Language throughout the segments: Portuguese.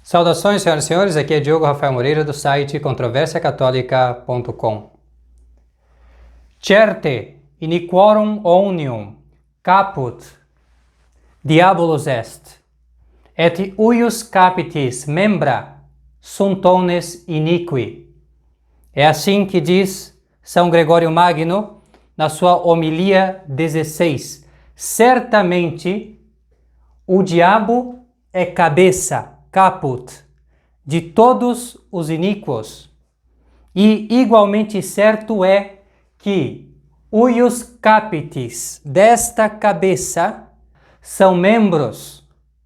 Saudações, senhoras e senhores, aqui é Diogo Rafael Moreira do site controversiacatólica.com. Certe iniquorum omnium caput diabolus est, et huius capitis membra sunt omnes iniqui. É assim que diz São Gregório Magno na sua homilia 16. Certamente o diabo é cabeça, caput, de todos os iníquos, e igualmente certo é que huius capitis desta cabeça são membros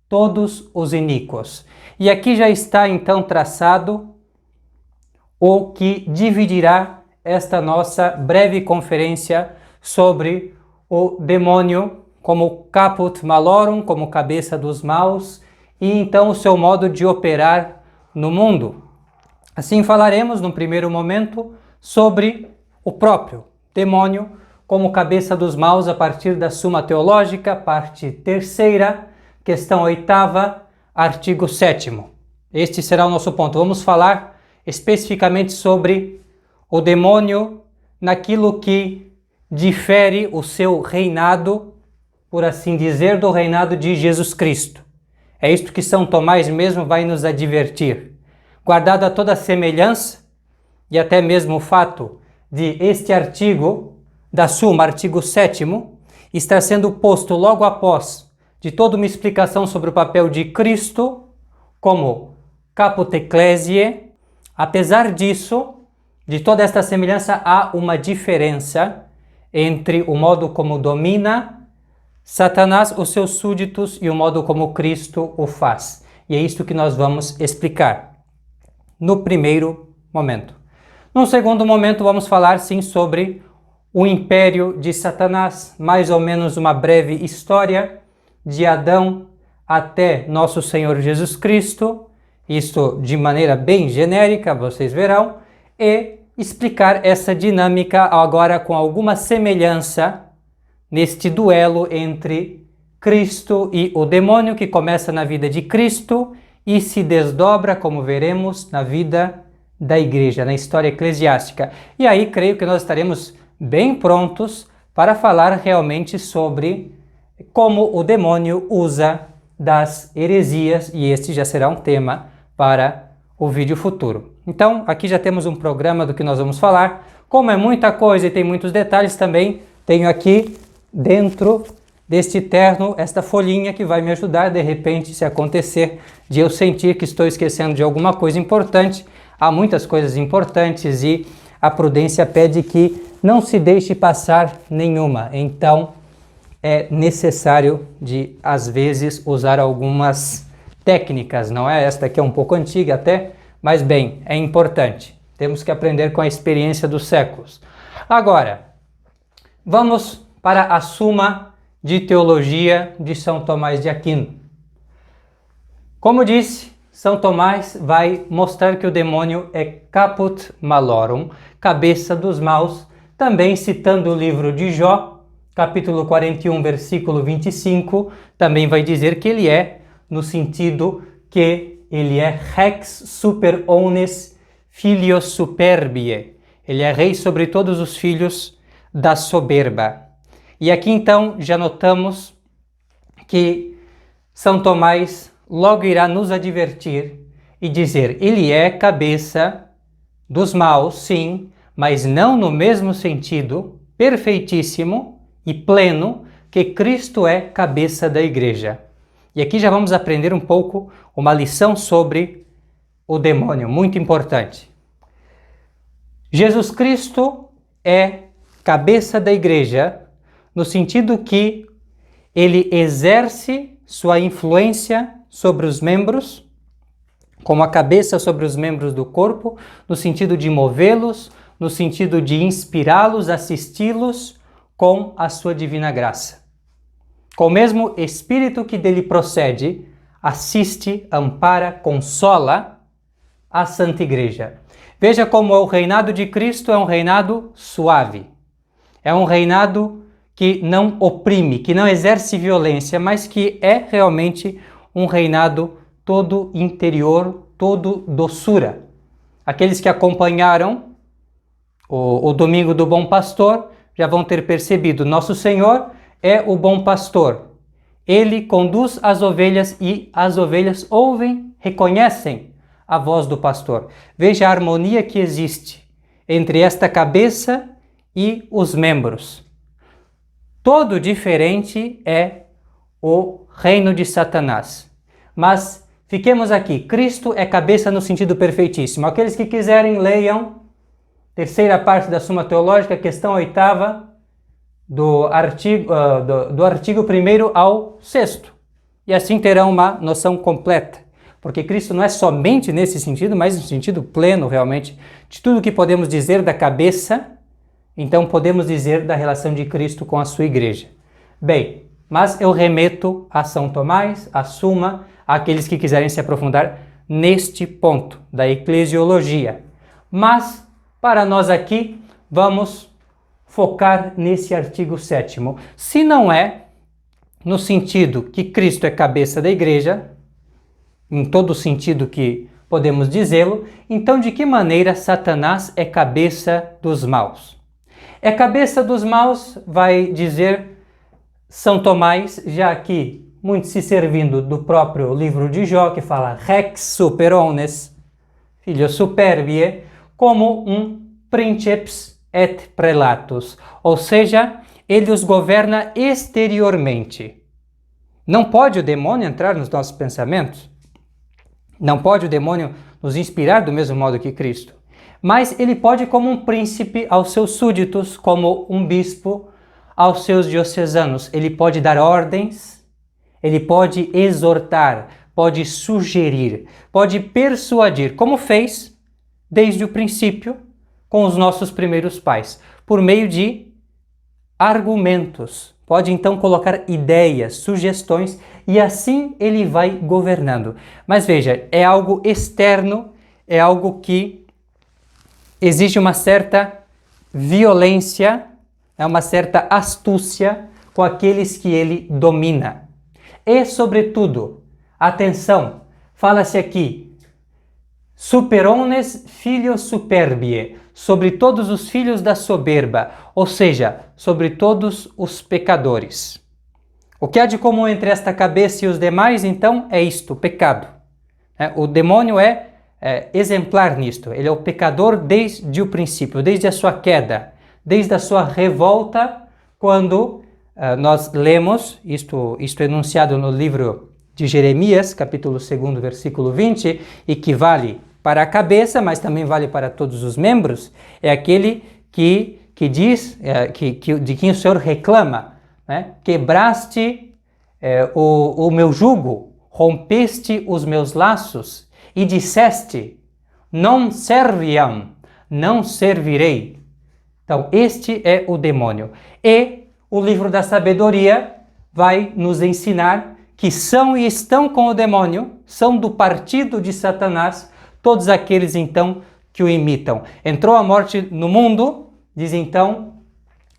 todos os iníquos. E aqui já está então traçado o que dividirá esta nossa breve conferência sobre o demônio como caput malorum, como cabeça dos maus, e então o seu modo de operar no mundo. Assim falaremos, no primeiro momento, sobre o próprio demônio como cabeça dos maus a partir da Suma Teológica, parte 3ª, questão 8ª, artigo 7º. Este será o nosso ponto. Vamos falar especificamente sobre o demônio naquilo que difere o seu reinado, por assim dizer, do reinado de Jesus Cristo. É isto que São Tomás mesmo vai nos advertir. Guardada toda a semelhança e até mesmo o fato de este artigo da Suma, artigo 7º, estar sendo posto logo após de toda uma explicação sobre o papel de Cristo como caput ecclesiae, apesar disso, de toda esta semelhança, há uma diferença entre o modo como domina Satanás, os seus súditos, e o modo como Cristo o faz. E é isto que nós vamos explicar no primeiro momento. No segundo momento, vamos falar sim sobre o império de Satanás, mais ou menos uma breve história de Adão até nosso Senhor Jesus Cristo, isto de maneira bem genérica, vocês verão, e explicar essa dinâmica agora com alguma semelhança neste duelo entre Cristo e o demônio, que começa na vida de Cristo e se desdobra, como veremos, na vida da igreja, na história eclesiástica. E aí creio que nós estaremos bem prontos para falar realmente sobre como o demônio usa das heresias, e este já será um tema para o vídeo futuro. Então, aqui já temos um programa do que nós vamos falar. Como é muita coisa e tem muitos detalhes, também tenho aqui dentro deste terno esta folhinha que vai me ajudar, de repente, se acontecer de eu sentir que estou esquecendo de alguma coisa importante. Há muitas coisas importantes e a prudência pede que não se deixe passar nenhuma. Então, é necessário de, às vezes, usar algumas técnicas. Não é? Esta aqui é um pouco antiga até, mas bem, é importante. Temos que aprender com a experiência dos séculos. Agora, vamos para a Suma de Teologia de São Tomás de Aquino. Como disse, São Tomás vai mostrar que o demônio é caput malorum, cabeça dos maus, também citando o livro de Jó, capítulo 41, versículo 25, também vai dizer que ele é, no sentido que ele é rex super omnes filios superbiae, ele é rei sobre todos os filhos da soberba. E aqui então já notamos que São Tomás logo irá nos advertir e dizer: ele é cabeça dos maus, sim, mas não no mesmo sentido perfeitíssimo e pleno que Cristo é cabeça da igreja. E aqui já vamos aprender um pouco uma lição sobre o demônio, muito importante. Jesus Cristo é cabeça da igreja no sentido que ele exerce sua influência sobre os membros, como a cabeça sobre os membros do corpo, no sentido de movê-los, no sentido de inspirá-los, assisti-los com a sua divina graça. Com o mesmo Espírito que dele procede, assiste, ampara, consola a Santa Igreja. Veja como o reinado de Cristo é um reinado suave, é um reinado que não oprime, que não exerce violência, mas que é realmente um reinado todo interior, todo doçura. Aqueles que acompanharam o Domingo do Bom Pastor já vão ter percebido, nosso Senhor é o bom pastor. Ele conduz as ovelhas e as ovelhas ouvem, reconhecem a voz do pastor. Veja a harmonia que existe entre esta cabeça e os membros. Todo diferente é o reino de Satanás. Mas fiquemos aqui, Cristo é cabeça no sentido perfeitíssimo. Aqueles que quiserem, leiam terceira parte da Suma Teológica, questão 8ª, do artigo 1º ao 6º. E assim terão uma noção completa. Porque Cristo não é somente nesse sentido, mas no sentido pleno, realmente, de tudo que podemos dizer da cabeça, então podemos dizer da relação de Cristo com a sua igreja. Bem, mas eu remeto a São Tomás, a Suma, àqueles que quiserem se aprofundar neste ponto da eclesiologia. Mas, para nós aqui, vamos focar nesse artigo 7º. Se não é no sentido que Cristo é cabeça da igreja, em todo o sentido que podemos dizê-lo, então de que maneira Satanás é cabeça dos maus? É cabeça dos maus, vai dizer São Tomás, já aqui muito se servindo do próprio livro de Jó, que fala Rex super omnes, filho superbie, como um princeps et prelatus, ou seja, ele os governa exteriormente. Não pode o demônio entrar nos nossos pensamentos? Não pode o demônio nos inspirar do mesmo modo que Cristo? Mas ele pode como um príncipe aos seus súditos, como um bispo aos seus diocesanos. Ele pode dar ordens, ele pode exortar, pode sugerir, pode persuadir, como fez desde o princípio com os nossos primeiros pais, por meio de argumentos. Pode então colocar ideias, sugestões, e assim ele vai governando. Mas veja, é algo externo, é algo que exige uma certa violência, uma certa astúcia com aqueles que ele domina. E, sobretudo, atenção, fala-se aqui, super omnes filios superbie, sobre todos os filhos da soberba, ou seja, sobre todos os pecadores. O que há de comum entre esta cabeça e os demais, então, é isto, o pecado. O demônio é exemplar nisto, ele é o pecador desde o princípio, desde a sua queda, desde a sua revolta, quando nós lemos, isto enunciado no livro de Jeremias, capítulo 2, versículo 20, e que vale para a cabeça, mas também vale para todos os membros, é aquele que diz, de quem o Senhor reclama, né? Quebraste o meu jugo, rompeste os meus laços e disseste, non serviam, não servirei. Então, este é o demônio. E o livro da sabedoria vai nos ensinar que são e estão com o demônio, são do partido de Satanás, todos aqueles, então, que o imitam. Entrou a morte no mundo, diz então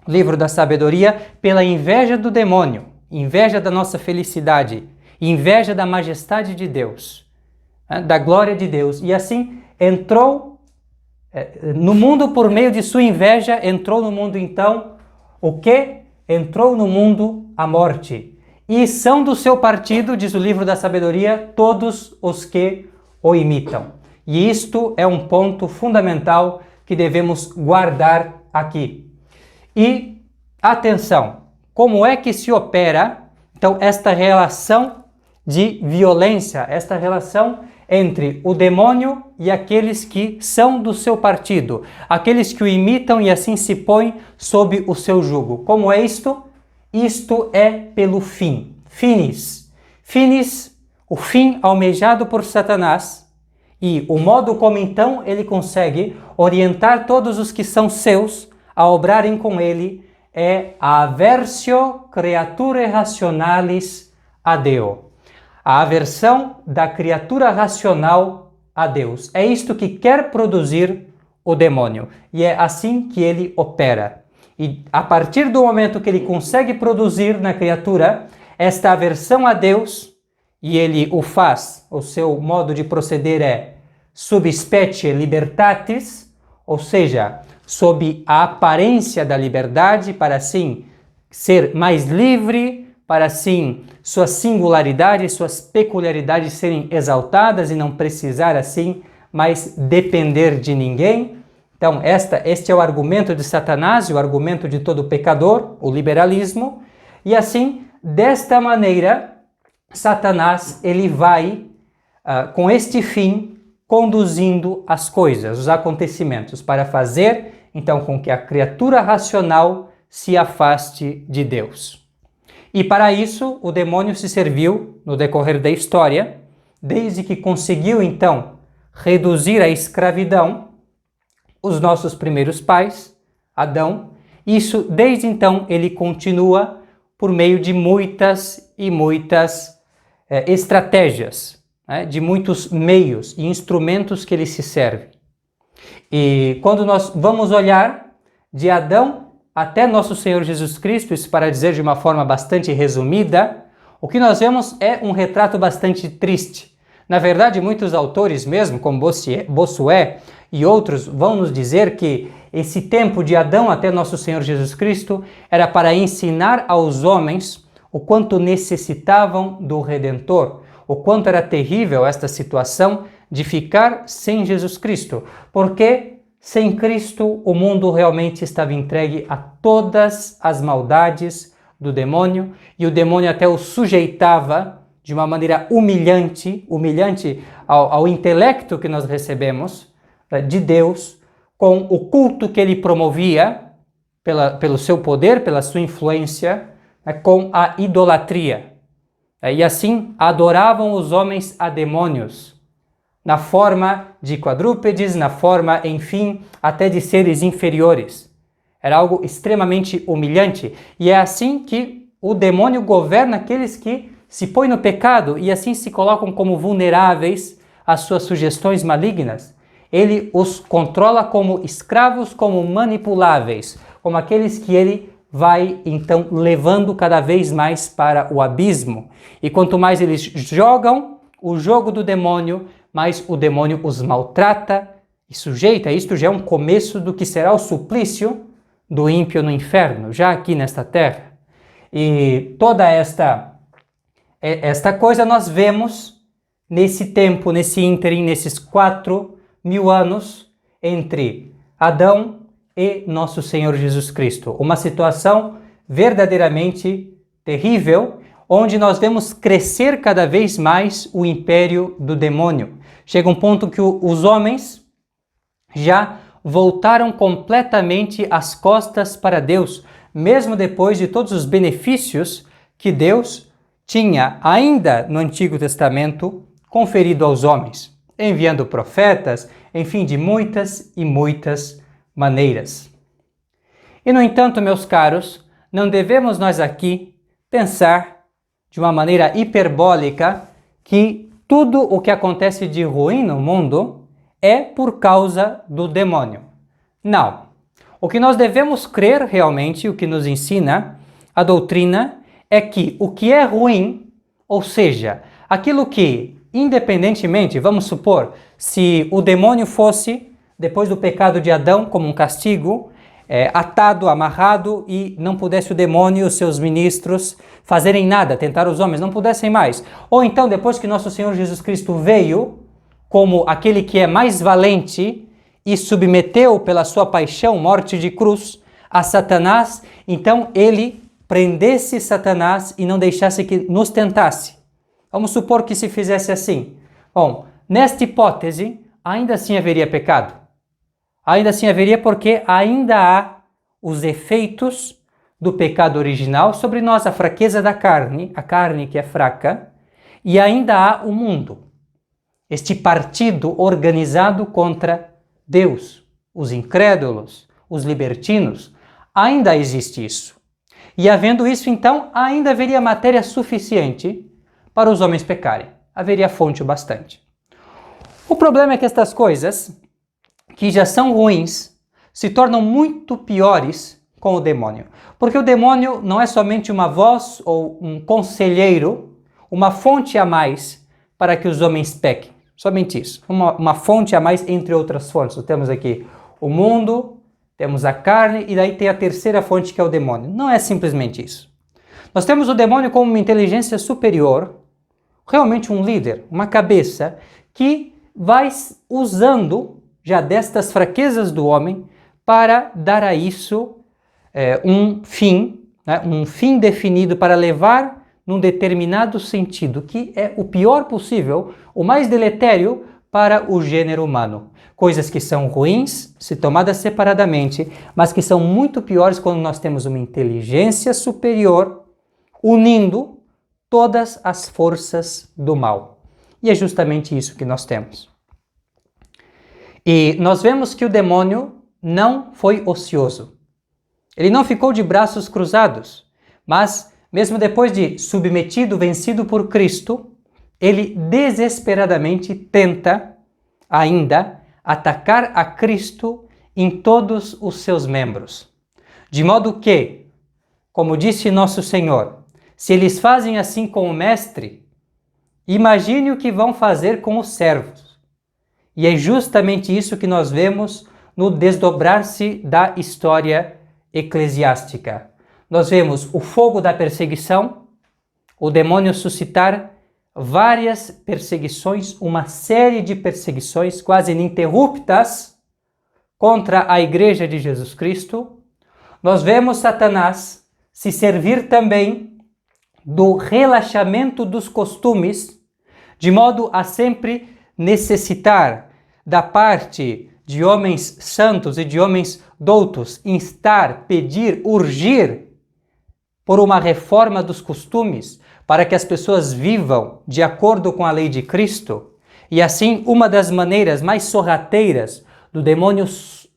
o livro da sabedoria, pela inveja do demônio, inveja da nossa felicidade, inveja da majestade de Deus, da glória de Deus. E assim entrou no mundo por meio de sua inveja, entrou no mundo então o que? Entrou no mundo a morte. E são do seu partido, diz o livro da sabedoria, todos os que o imitam. E isto é um ponto fundamental que devemos guardar aqui. E atenção, como é que se opera então esta relação de violência, esta relação entre o demônio e aqueles que são do seu partido, aqueles que o imitam e assim se põem sob o seu jugo? Como é isto? Isto é pelo fim. Finis. Finis, o fim almejado por Satanás, e o modo como então ele consegue orientar todos os que são seus a obrarem com ele é a aversio creaturae rationalis a Deo. A aversão da criatura racional a Deus. É isto que quer produzir o demônio. E é assim que ele opera. E a partir do momento que ele consegue produzir na criatura esta aversão a Deus, e ele o faz, o seu modo de proceder é sub specie libertatis, ou seja, sob a aparência da liberdade, para assim ser mais livre, para assim suas singularidades, suas peculiaridades serem exaltadas e não precisar assim mais depender de ninguém. Então, este é o argumento de Satanás, o argumento de todo pecador, o liberalismo. E assim, desta maneira, Satanás ele vai, com este fim, conduzindo as coisas, os acontecimentos, para fazer, então, com que a criatura racional se afaste de Deus. E para isso, o demônio se serviu, no decorrer da história, desde que conseguiu, então, reduzir à escravidão os nossos primeiros pais, Adão. Isso, desde então, ele continua por meio de muitas e muitas estratégias, né, de muitos meios e instrumentos que ele se serve. E quando nós vamos olhar de Adão até nosso Senhor Jesus Cristo, isso para dizer de uma forma bastante resumida, o que nós vemos é um retrato bastante triste. Na verdade, muitos autores mesmo, como Bossuet e outros, vão nos dizer que esse tempo de Adão até nosso Senhor Jesus Cristo era para ensinar aos homens o quanto necessitavam do Redentor, o quanto era terrível esta situação de ficar sem Jesus Cristo, porque sem Cristo o mundo realmente estava entregue a todas as maldades do demônio, e o demônio até o sujeitava de uma maneira humilhante ao intelecto que nós recebemos de Deus, com o culto que ele promovia pelo seu poder, pela sua influência, com a idolatria. E assim adoravam os homens a demônios, na forma de quadrúpedes, na forma, enfim, até de seres inferiores. Era algo extremamente humilhante. E é assim que o demônio governa aqueles que se põem no pecado e assim se colocam como vulneráveis às suas sugestões malignas. Ele os controla como escravos, como manipuláveis, como aqueles que ele vai então levando cada vez mais para o abismo. E quanto mais eles jogam o jogo do demônio, mais o demônio os maltrata e sujeita. Isto já é um começo do que será o suplício do ímpio no inferno, já aqui nesta terra. E toda esta coisa nós vemos nesse tempo, nesse ínterim, nesses 4.000 anos entre Adão e nosso Senhor Jesus Cristo. Uma situação verdadeiramente terrível, onde nós vemos crescer cada vez mais o império do demônio. Chega um ponto que os homens já voltaram completamente as costas para Deus, mesmo depois de todos os benefícios que Deus tinha, ainda no Antigo Testamento, conferido aos homens, enviando profetas, enfim, de muitas e muitas maneiras. E, no entanto, meus caros, não devemos nós aqui pensar de uma maneira hiperbólica que tudo o que acontece de ruim no mundo é por causa do demônio. Não. O que nós devemos crer realmente, o que nos ensina a doutrina, é que o que é ruim, ou seja, aquilo que, independentemente, vamos supor, se o demônio fosse, depois do pecado de Adão, como um castigo, atado, amarrado, e não pudesse o demônio e os seus ministros fazerem nada, tentar os homens, não pudessem mais. Ou então, depois que nosso Senhor Jesus Cristo veio, como aquele que é mais valente, e submeteu pela sua paixão, morte de cruz, a Satanás, então ele prendesse Satanás e não deixasse que nos tentasse. Vamos supor que se fizesse assim. Bom, nesta hipótese, ainda assim haveria pecado. Ainda assim haveria porque ainda há os efeitos do pecado original sobre nós, a fraqueza da carne, a carne que é fraca, e ainda há o mundo, este partido organizado contra Deus, os incrédulos, os libertinos. Ainda existe isso. E havendo isso, então, ainda haveria matéria suficiente para os homens pecarem. Haveria fonte bastante. O problema é que estas coisas, que já são ruins, se tornam muito piores com o demônio. Porque o demônio não é somente uma voz ou um conselheiro. uma fonte a mais para que os homens pequem. Somente isso. Uma fonte a mais entre outras fontes. Nós temos aqui o mundo, temos a carne e daí tem a terceira fonte que é o demônio. Não é simplesmente isso. Nós temos o demônio como uma inteligência superior, realmente um líder, uma cabeça, que vai usando já destas fraquezas do homem para dar a isso um fim, né, um fim definido para levar num determinado sentido, que é o pior possível, o mais deletério para o gênero humano. Coisas que são ruins, se tomadas separadamente, mas que são muito piores quando nós temos uma inteligência superior unindo todas as forças do mal. E é justamente isso que nós temos. E nós vemos que o demônio não foi ocioso. Ele não ficou de braços cruzados, mas mesmo depois de submetido, vencido por Cristo, ele desesperadamente tenta ainda atacar a Cristo em todos os seus membros. De modo que, como disse nosso Senhor, se eles fazem assim com o Mestre, imagine o que vão fazer com os servos. E é justamente isso que nós vemos no desdobrar-se da história eclesiástica. Nós vemos o fogo da perseguição, o demônio suscitar várias perseguições, uma série de perseguições quase ininterruptas contra a Igreja de Jesus Cristo. Nós vemos Satanás se servir também do relaxamento dos costumes, de modo a sempre necessitar da parte de homens santos e de homens doutos, instar, pedir, urgir por uma reforma dos costumes, para que as pessoas vivam de acordo com a lei de Cristo. E assim, uma das maneiras mais sorrateiras do demônio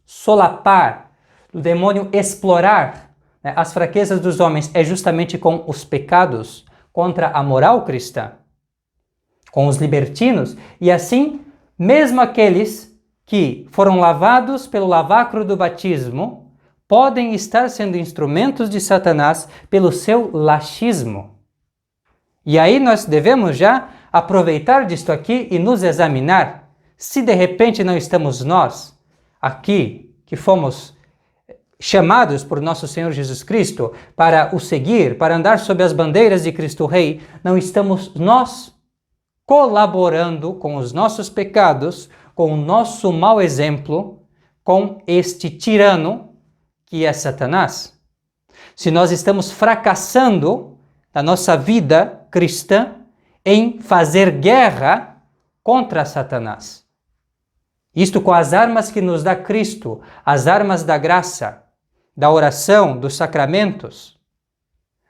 solapar, do demônio explorar, né, as fraquezas dos homens é justamente com os pecados contra a moral cristã, com os libertinos, e assim, mesmo aqueles que foram lavados pelo lavacro do batismo, podem estar sendo instrumentos de Satanás pelo seu laxismo. E aí nós devemos já aproveitar disto aqui e nos examinar se de repente não estamos nós, aqui, que fomos chamados por nosso Senhor Jesus Cristo para o seguir, para andar sob as bandeiras de Cristo Rei, não estamos nós colaborando com os nossos pecados, com o nosso mau exemplo, com este tirano que é Satanás. Se nós estamos fracassando na nossa vida cristã em fazer guerra contra Satanás. Isto com as armas que nos dá Cristo, as armas da graça, da oração, dos sacramentos,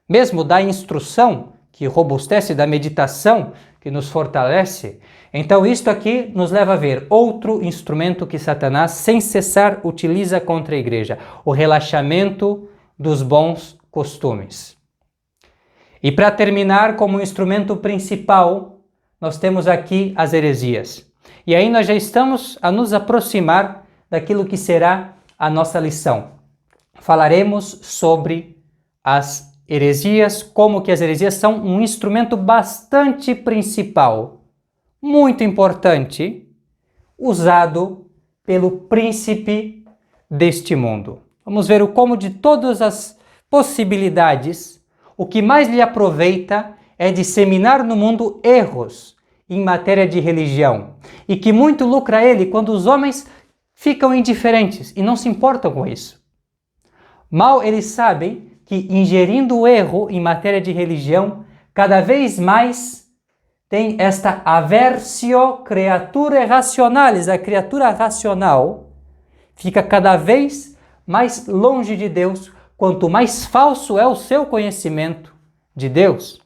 mesmo da instrução que robustece, da meditação que nos fortalece. Então isto aqui nos leva a ver outro instrumento que Satanás sem cessar utiliza contra a igreja, o relaxamento dos bons costumes. E para terminar, como instrumento principal, nós temos aqui as heresias. E aí nós já estamos a nos aproximar daquilo que será a nossa lição. Falaremos sobre as heresias, como que as heresias são um instrumento bastante principal, muito importante, usado pelo príncipe deste mundo. Vamos ver o como de todas as possibilidades, o que mais lhe aproveita é disseminar no mundo erros em matéria de religião, e que muito lucra ele quando os homens ficam indiferentes e não se importam com isso. Mal eles sabem que ingerindo o erro em matéria de religião, cada vez mais tem esta aversio creaturae rationalis, a criatura racional fica cada vez mais longe de Deus, quanto mais falso é o seu conhecimento de Deus.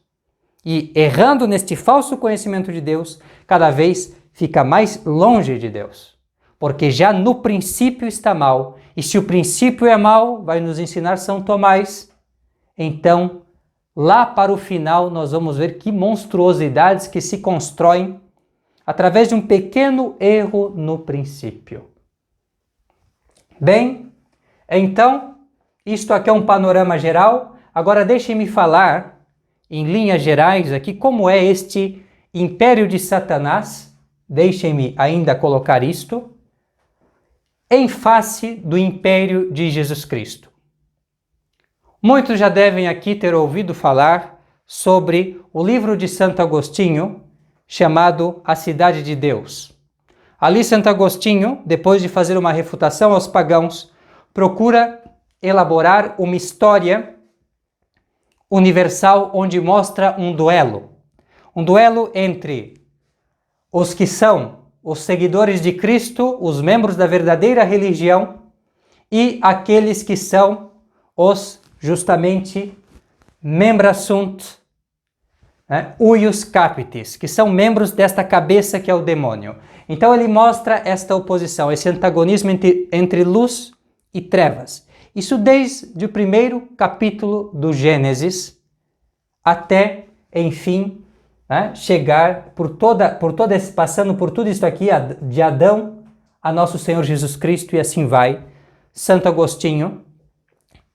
E errando neste falso conhecimento de Deus, cada vez fica mais longe de Deus. Porque já no princípio está mal, e se o princípio é mal, vai nos ensinar São Tomás, então lá para o final nós vamos ver que monstruosidades que se constroem através de um pequeno erro no princípio. Bem, então, isto aqui é um panorama geral. Agora deixem-me falar em linhas gerais aqui, como é este império de Satanás, deixem-me ainda colocar isto, em face do império de Jesus Cristo. Muitos já devem aqui ter ouvido falar sobre o livro de Santo Agostinho, chamado A Cidade de Deus. Ali Santo Agostinho, depois de fazer uma refutação aos pagãos, procura elaborar uma história universal onde mostra um duelo entre os que são os seguidores de Cristo, os membros da verdadeira religião, e aqueles que são os, justamente, membra sunt, huius capitis, que são membros desta cabeça que é o demônio. Então ele mostra esta oposição, esse antagonismo entre luz e trevas. Isso desde o primeiro capítulo do Gênesis até, enfim, chegar passando por tudo isso aqui, de Adão a nosso Senhor Jesus Cristo, e assim vai Santo Agostinho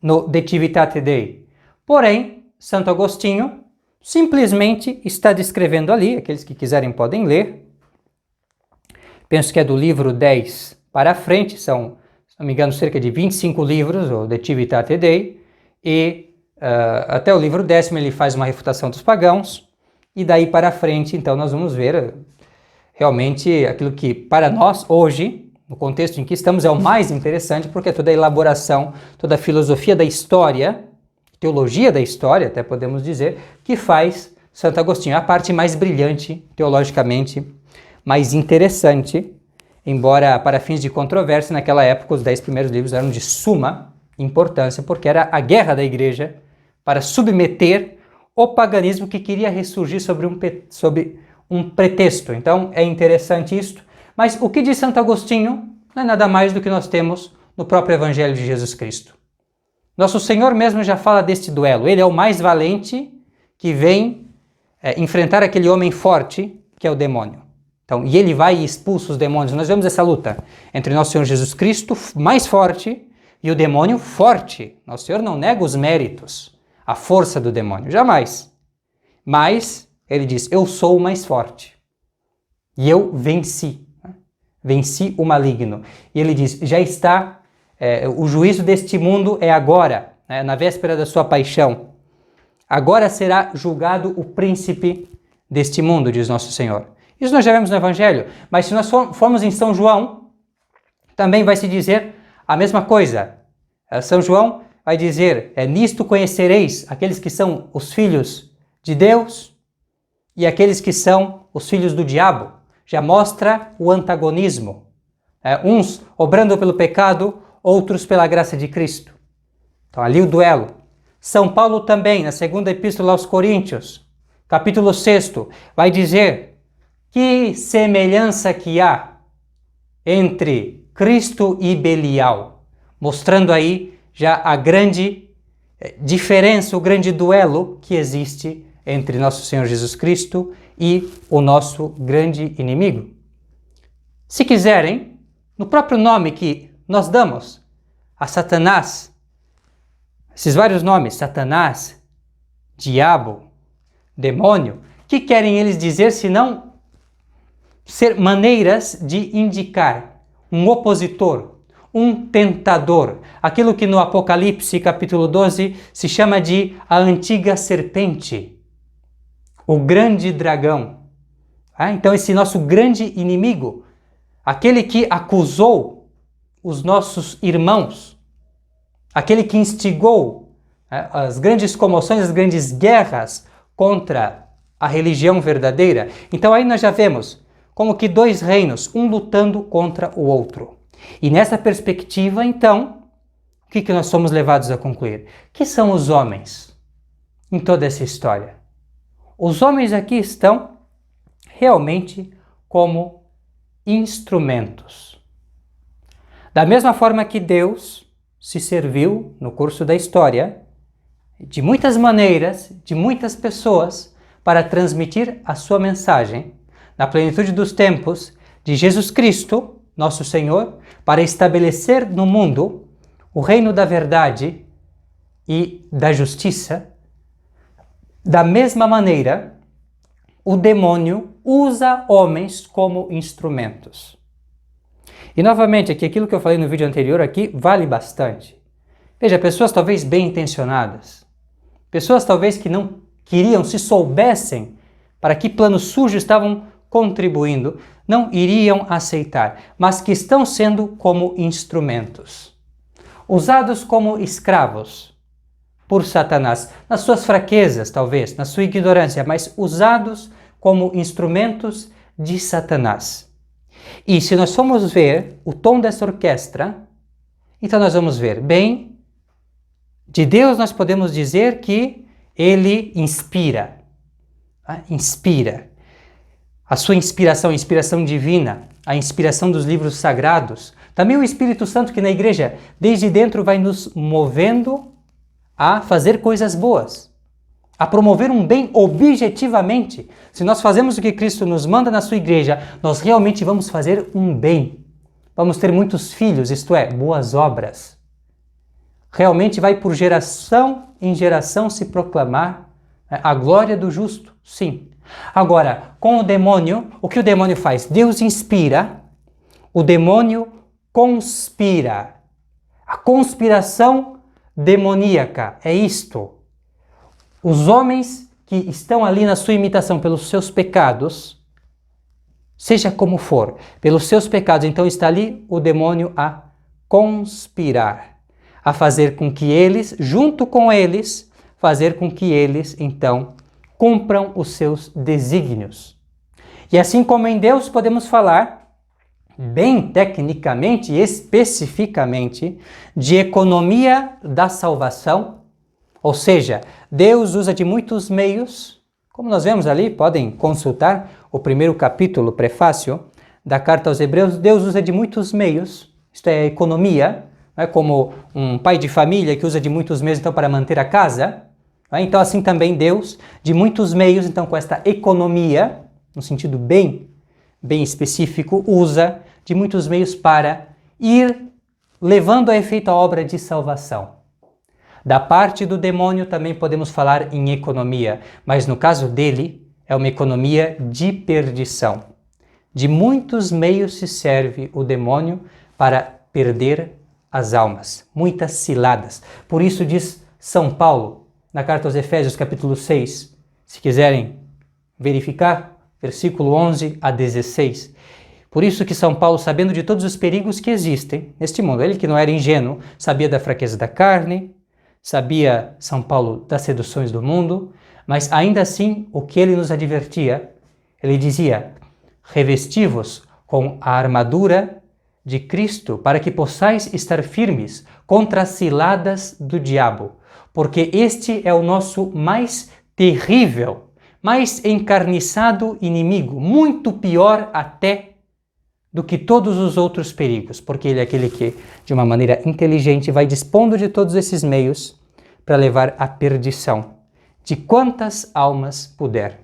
no De Civitate Dei. Porém, Santo Agostinho simplesmente está descrevendo ali, aqueles que quiserem podem ler, penso que é do livro 10 para frente, são, se não me engano, cerca de 25 livros, o De Civitate Dei, e até o livro 10º ele faz uma refutação dos pagãos, e daí para frente, então, nós vamos ver realmente aquilo que para nós hoje, no contexto em que estamos, é o mais interessante, porque é toda a elaboração, toda a filosofia da história, teologia da história, até podemos dizer, que faz Santo Agostinho, a parte mais brilhante, teologicamente, mais interessante, embora para fins de controvérsia, naquela época os 10 primeiros livros eram de suma importância, porque era a guerra da igreja para submeter o paganismo que queria ressurgir sobre um pretexto. Então é interessante isto, mas o que diz Santo Agostinho não é nada mais do que nós temos no próprio Evangelho de Jesus Cristo. Nosso Senhor mesmo já fala deste duelo, ele é o mais valente que vem enfrentar aquele homem forte que é o demônio. Então, e ele vai e expulsa os demônios. Nós vemos essa luta entre Nosso Senhor Jesus Cristo, mais forte, e o demônio forte. Nosso Senhor não nega os méritos, a força do demônio, jamais. Mas ele diz, eu sou o mais forte. E eu venci. Venci o maligno. E ele diz, já está, o juízo deste mundo é agora, na véspera da sua paixão. Agora será julgado o príncipe deste mundo, diz Nosso Senhor. Isso nós já vemos no Evangelho, mas se nós formos em São João, também vai se dizer a mesma coisa. São João vai dizer, nisto conhecereis aqueles que são os filhos de Deus e aqueles que são os filhos do diabo. Já mostra o antagonismo. Uns obrando pelo pecado, outros pela graça de Cristo. Então ali o duelo. São Paulo também, na segunda epístola aos Coríntios, capítulo 6, vai dizer que semelhança que há entre Cristo e Belial, mostrando aí já a grande diferença, o grande duelo que existe entre nosso Senhor Jesus Cristo e o nosso grande inimigo. Se quiserem, no próprio nome que nós damos a Satanás, esses vários nomes, Satanás, diabo, demônio, que querem eles dizer senão ser maneiras de indicar um opositor, um tentador, aquilo que no Apocalipse capítulo 12 se chama de a antiga serpente, o grande dragão. Então esse nosso grande inimigo, aquele que acusou os nossos irmãos, aquele que instigou as grandes comoções, as grandes guerras contra a religião verdadeira. Então aí nós já vemos como que dois reinos, um lutando contra o outro. E nessa perspectiva, então, o que nós somos levados a concluir? Que são os homens em toda essa história? Os homens aqui estão realmente como instrumentos. Da mesma forma que Deus se serviu no curso da história de muitas maneiras, de muitas pessoas, para transmitir a sua mensagem na plenitude dos tempos de Jesus Cristo, nosso Senhor, para estabelecer no mundo o reino da verdade e da justiça. Da mesma maneira, o demônio usa homens como instrumentos. E novamente, aquilo que eu falei no vídeo anterior aqui vale bastante. Veja, pessoas talvez bem intencionadas, pessoas talvez que não queriam, se soubessem para que plano sujo estavam contribuindo, não iriam aceitar, mas que estão sendo como instrumentos, usados como escravos por Satanás, nas suas fraquezas talvez, na sua ignorância, mas usados como instrumentos de Satanás. E se nós formos ver o tom dessa orquestra, então nós vamos ver, bem, de Deus nós podemos dizer que ele inspira. Inspira. A sua inspiração, a inspiração divina, a inspiração dos livros sagrados. Também o Espírito Santo que na igreja, desde dentro, vai nos movendo a fazer coisas boas, a promover um bem objetivamente. Se nós fazemos o que Cristo nos manda na sua igreja, nós realmente vamos fazer um bem. Vamos ter muitos filhos, isto é, boas obras. Realmente vai por geração em geração se proclamar a glória do justo, sim. Agora, com o demônio, o que o demônio faz? Deus inspira, o demônio conspira. A conspiração demoníaca é isto. Os homens que estão ali na sua imitação pelos seus pecados, seja como for, pelos seus pecados, então está ali o demônio a conspirar, a fazer com que eles, junto com eles, fazer com que eles, então, cumpram os seus desígnios. E assim como em Deus podemos falar, bem tecnicamente e especificamente, de economia da salvação, ou seja, Deus usa de muitos meios, como nós vemos ali, podem consultar o primeiro capítulo, prefácio, da carta aos Hebreus, Deus usa de muitos meios, isto é, economia, como um pai de família que usa de muitos meios então, para manter a casa. Então assim também Deus, de muitos meios, então com esta economia, no sentido bem específico, usa de muitos meios para ir levando a efeito a obra de salvação. Da parte do demônio também podemos falar em economia, mas no caso dele é uma economia de perdição. De muitos meios se serve o demônio para perder as almas, muitas ciladas. Por isso diz São Paulo, na carta aos Efésios, capítulo 6, se quiserem verificar, versículo 11 a 16. Por isso que São Paulo, sabendo de todos os perigos que existem neste mundo, ele que não era ingênuo, sabia da fraqueza da carne, sabia, São Paulo, das seduções do mundo, mas ainda assim, o que ele nos advertia, ele dizia, revesti-vos com a armadura de Cristo, para que possais estar firmes contra as ciladas do diabo, porque este é o nosso mais terrível, mais encarniçado inimigo, muito pior até do que todos os outros perigos, porque ele é aquele que, de uma maneira inteligente, vai dispondo de todos esses meios para levar à perdição de quantas almas puder.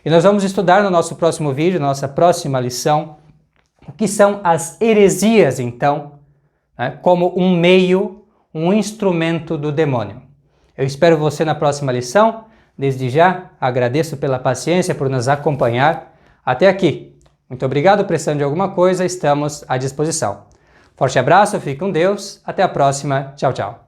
E nós vamos estudar no nosso próximo vídeo, na nossa próxima lição, o que são as heresias, então, como um meio, um instrumento do demônio. Eu espero você na próxima lição. Desde já, agradeço pela paciência, por nos acompanhar até aqui. Muito obrigado, precisando de alguma coisa, estamos à disposição. Forte abraço, fique com Deus, até a próxima, tchau, tchau.